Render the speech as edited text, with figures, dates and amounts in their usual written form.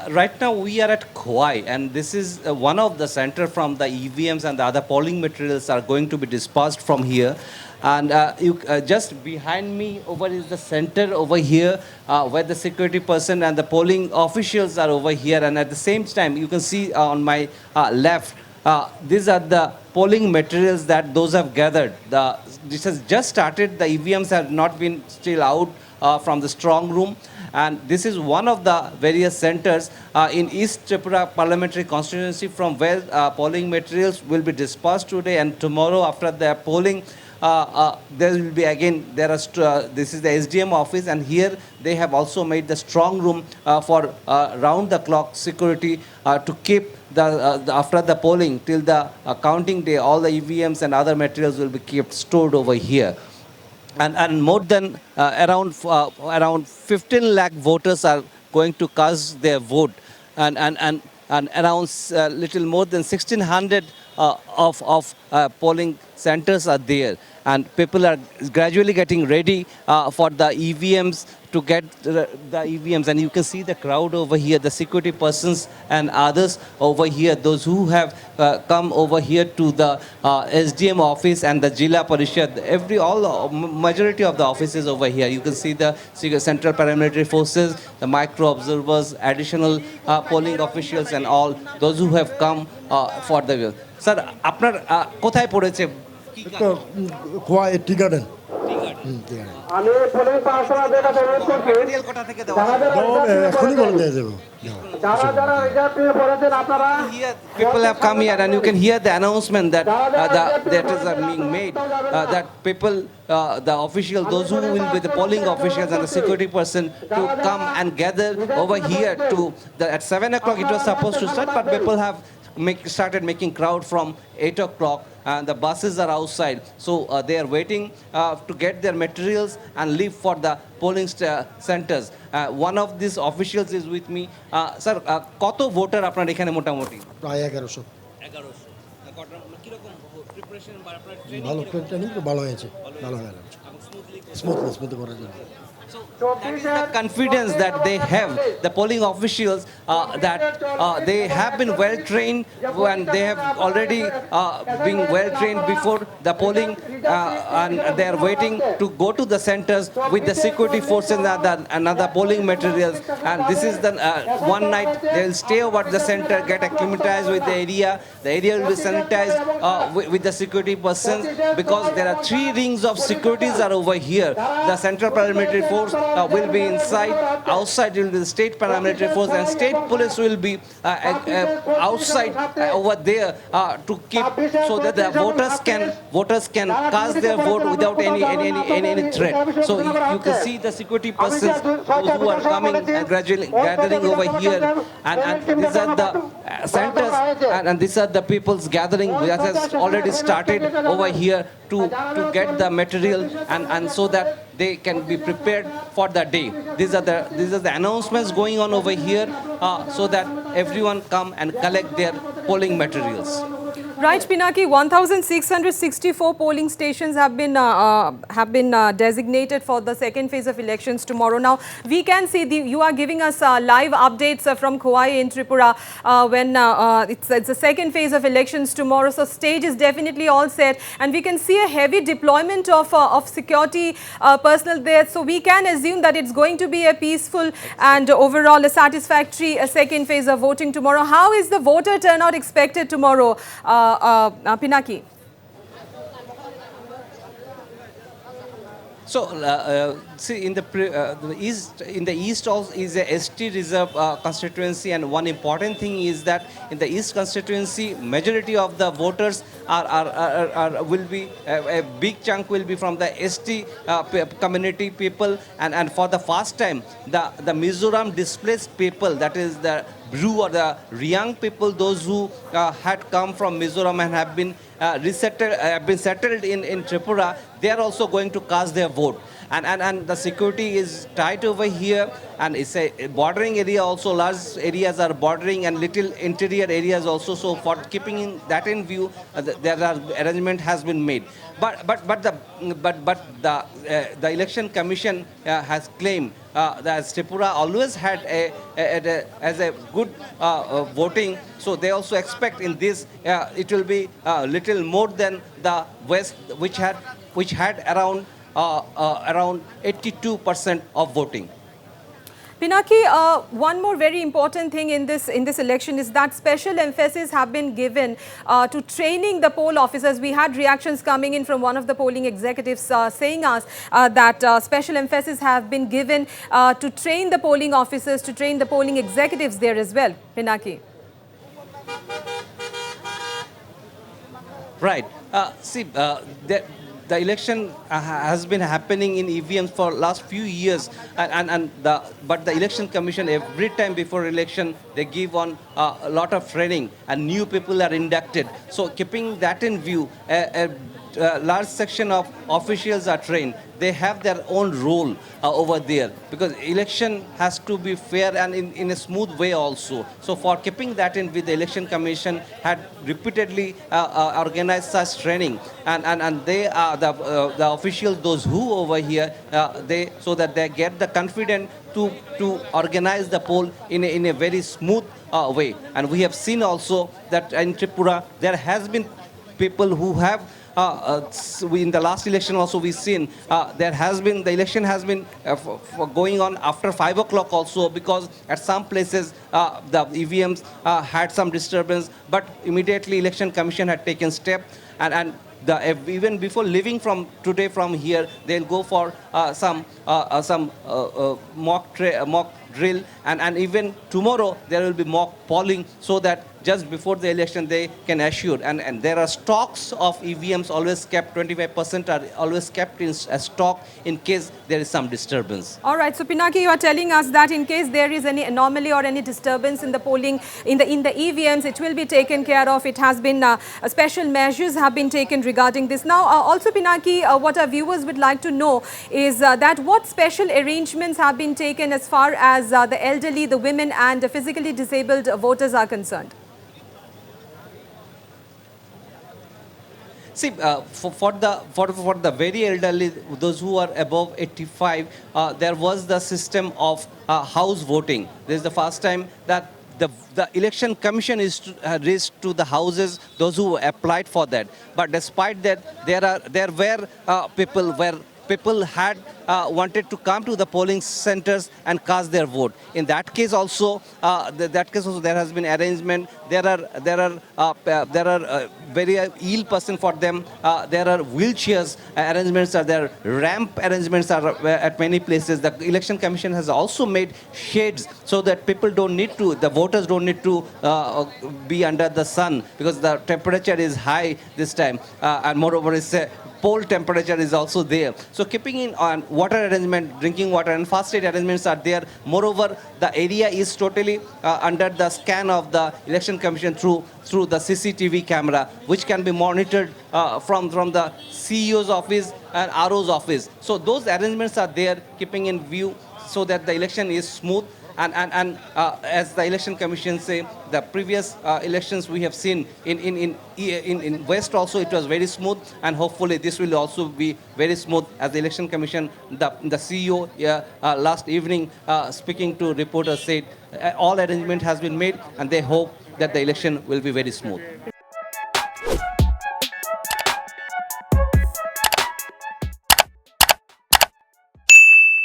Right now we are at Khowai, and this is one of the center from the EVMs and the other polling materials are going to be dispersed from here. And just behind me over is the center over here, where the security person and the polling officials are over here. And at the same time, you can see on my left, these are the polling materials that those have gathered. This has just started. The EVMs have not been still out from the strong room. And this is one of the various centers in East Tripura parliamentary constituency from where polling materials will be dispersed today and tomorrow after the polling. There will be again, this is the SDM office, and here they have also made the strong room for round the clock security to keep after the polling till the counting day, all the EVMs and other materials will be kept stored over here. And more than around 15 lakh voters are going to cast their vote, and around little more than 1600 of polling centers are there, and people are gradually getting ready for the EVMs to get the EVMs. And you can see the crowd over here, the security persons and others over here, those who have come over here to the SDM office and the Jila Parishad, majority of the offices over here. You can see the central paramilitary forces, the micro observers, additional polling officials and all those who have come for the. Sir, আপনার কোথায় পড়েছে? তো খোয়া tea garden আমি police পার্সোনালদের কাছে অনুরোধ করছি material কোথা থেকে দেওয়া হবে? এখনই বলে দিয়ে দেবো যারা যারা রিজার্ভ নিয়ে পড়েছেন আপনারা Here, people have come here, and you can hear the announcement that that is being made. That people, the official, those who will be the polling officials and the security person, to come and gather over here. At 7 o'clock it was supposed to start, but people have started making crowd from 8 o'clock, and the buses are outside. So they are waiting to get their materials and leave for the polling centers. One of these officials is with me. Sir, কত voter আপনার এখানে মোটামুটি? প্রায় 1100 কিরকম preparation বা আপনার ভালো training তো ভালো হয়েছে ভালো হয়ে গেল স্মুথলি করার জন্য So that is the confidence that they have, the polling officials, that they have been well trained and they have already been well trained before the polling, and they are waiting to go to the centers with the security forces and other polling materials. And this is the one night they will stay over the center, get acclimatized with the area. The area will be sanitized with the security persons, because there are 3 rings of securities are over here. The Central Paramilitary Force will be inside. Outside will be the State Paramilitary Force, and State Police will be outside over there to keep, so that the voters can cast their vote without any threat. So you can see the security persons who are coming and gradually gathering over here, and these are the centers, and these are the people's gathering that has already started over here to get the material and so that they can be prepared for the day. These are the announcements going on over here, so that everyone come and collect their polling materials. Right, Pinaki, 1,664 polling stations have been designated for the second phase of elections tomorrow. Now, we can see you are giving us live updates from Khowai in Tripura when it's the second phase of elections tomorrow. So, stage is definitely all set, and we can see a heavy deployment of security personnel there. So, we can assume that it's going to be a peaceful and overall a satisfactory second phase of voting tomorrow. How is the voter turnout expected tomorrow? Pinaki. So, see, in the east also is a ST reserve constituency, and one important thing is that in the east constituency, majority of the voters will be a big chunk will be from the ST community people, and for the first time, the Mizoram displaced people, that is the Bru or the Riang people, those who had come from Mizoram and have been settled in Tripura, they are also going to cast their vote. and the security is tight over here, and it's a bordering area also. Large areas are bordering and little interior areas also. So for keeping that in view, there are arrangement has been made. But the election commission has claimed that Tripura always had as a good voting. So they also expect in this it will be little more than the West, which had around 82% of voting. Pinaki, one more very important thing in this election is that special emphasis have been given to training the poll officers. We had reactions coming in from one of the polling executives saying us that special emphasis have been given to train the polling officers, to train the polling executives there as well. Pinaki. Right. The election has been happening in EVMs for last few years, but the election commission every time before election they give on a lot of training and new people are inducted. So keeping that in view, a large section of officials are trained. They have their own role over there because election has to be fair and in a smooth way also. So for keeping that in view, the election commission had repeatedly organized such training, and they are the officials, those who over here, so that they get the confidence to organize the poll in a very smooth way. And we have seen also that in Tripura there has been people who have in the last election also we've seen the election has been going on after 5 o'clock also, because at some places the EVMs had some disturbance, but immediately election commission had taken step, and even before leaving from today from here, they'll go for some mock drill, and even tomorrow there will be mock polling, so that just before the election they can assure. And there are stocks of EVMs always kept, 25% are always kept in a stock in case there is some disturbance. All right, so Pinaki, you are telling us that in case there is any anomaly or any disturbance in the polling in the EVMs, it will be taken care of. It has been special measures have been taken regarding this. Now, also Pinaki, what our viewers would like to know is that what special arrangements have been taken as far as the elderly, the women and the physically disabled voters are concerned? See, for the very elderly, those who are above 85, there was the system of house voting. This is the first time that the election commission is reached to the houses, those who applied for that. But despite that, there were people where people had wanted to come to the polling centers and cast their vote. In that case also, there has been arrangement. There are very ill person for them. There are wheelchairs arrangements are there. Ramp arrangements are at many places. The election commission has also made shades so that the voters don't need to be under the sun, because the temperature is high this time, and moreover poll temperature is also there. So keeping in on water arrangement, drinking water and fast aid arrangements are there. Moreover, the area is totally under the scan of the election commission through the CCTV camera, which can be monitored from the CEO's office and RO's office. So those arrangements are there, keeping in view so that the election is smooth. And as the election commission say, the previous elections we have seen in West also, it was very smooth, and hopefully this will also be very smooth. As the election commission, the CEO last evening speaking to reporters said all arrangement has been made, and they hope that the election will be very smooth.